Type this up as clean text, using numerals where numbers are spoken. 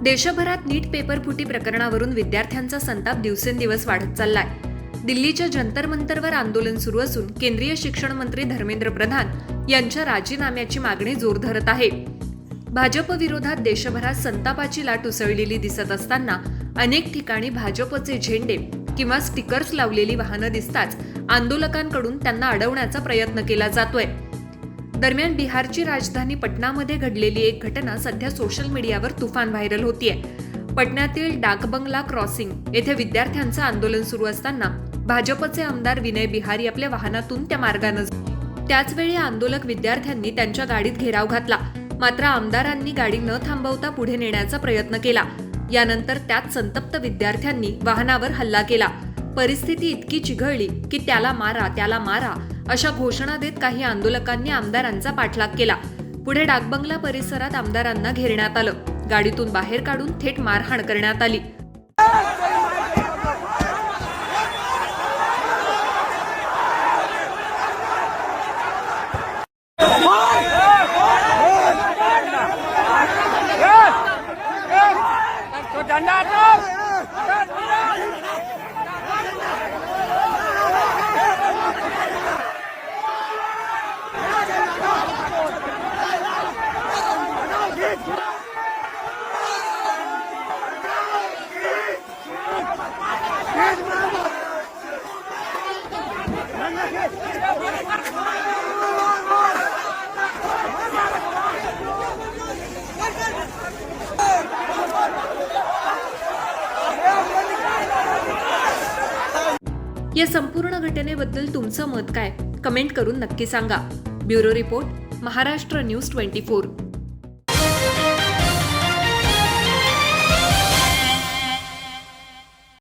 देशभरात नीट पेपर फुटी प्रकरणावरून विद्यार्थ्यांचा संताप दिवसेंदिवस वाढत चाललाय. दिल्लीच्या जंतर मंतरवर आंदोलन सुरू असून केंद्रीय शिक्षण मंत्री धर्मेंद्र प्रधान यांच्या राजीनाम्याची मागणी जोर धरत आहे. भाजप विरोधात देशभरात संतापाची लाट उसळलेली दिसत असताना अनेक ठिकाणी भाजपचे झेंडे किंवा स्टिकर्स लावलेली वाहनं दिसताच आंदोलकांकडून त्यांना अडवण्याचा प्रयत्न केला जातोय. दरम्यान बिहारची राजधानी पटनामध्ये घडलेली एक घटना सध्या सोशल मीडियावर तुफान व्हायरल होतीये. पटण्यातील डाकबंगला क्रॉसिंग येथे विद्यार्थ्यांचं आंदोलन सुरू असताना भाजपचे आमदार विनय बिहारी आपल्या वाहनातून त्या मार्गाने त्याचवेळी आंदोलक विद्यार्थ्यांनी त्यांच्या गाडीत घेराव घातला. मात्र आमदारांनी गाडी न थांबवता पुढे नेण्याचा प्रयत्न केला. यानंतर त्यात संतप्त विद्यार्थ्यांनी वाहनावर हल्ला केला. परिस्थिती इतकी चिघळली की त्याला मारा अशा घोषणा देत काही आंदोलकांनी आमदारांचा पाठलाग केला. पुढे डाकबंगला परिसरात आमदारांना घेरण्यात आलं. गाडीतून बाहेर काढून थेट मारहाण करण्यात आली. या संपूर्ण घटनेबद्दल तुमचं मत काय? कमेंट करून नक्की सांगा. Bureau report, Maharashtra news 24.